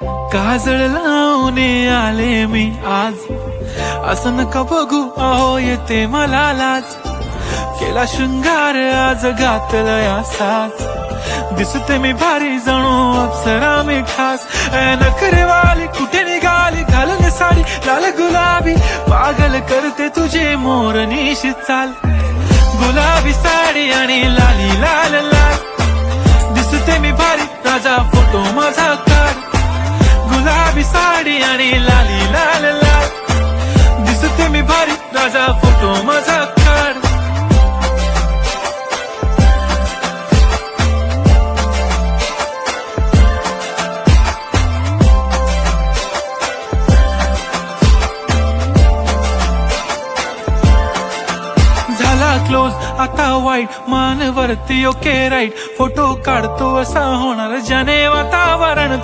काजळ लावून आले मी आज, असं नका बघू अहो येते मला लाज. केला शृंगार आज घातलाय असाच, दिसते मी भारी जणू अप्सरा मी खास. नखरेवाली कुठे निघाली घालून साडी लाल गुलाबी, पागल करते तुझे मोरनीशी चाल. गुलाबी साडी आणि लाली लाल लाल, दिसते मी भारी राजा फोटो माझा काढ. गुलाबी साडी आणि लाली लाल लाल, दिसते मी भारी राजा फोटो माझा काढ. झाला क्लोज आता वाईट, मान वरती ओके राईट, फोटो काढतो असा होणार ज्याने वातावरण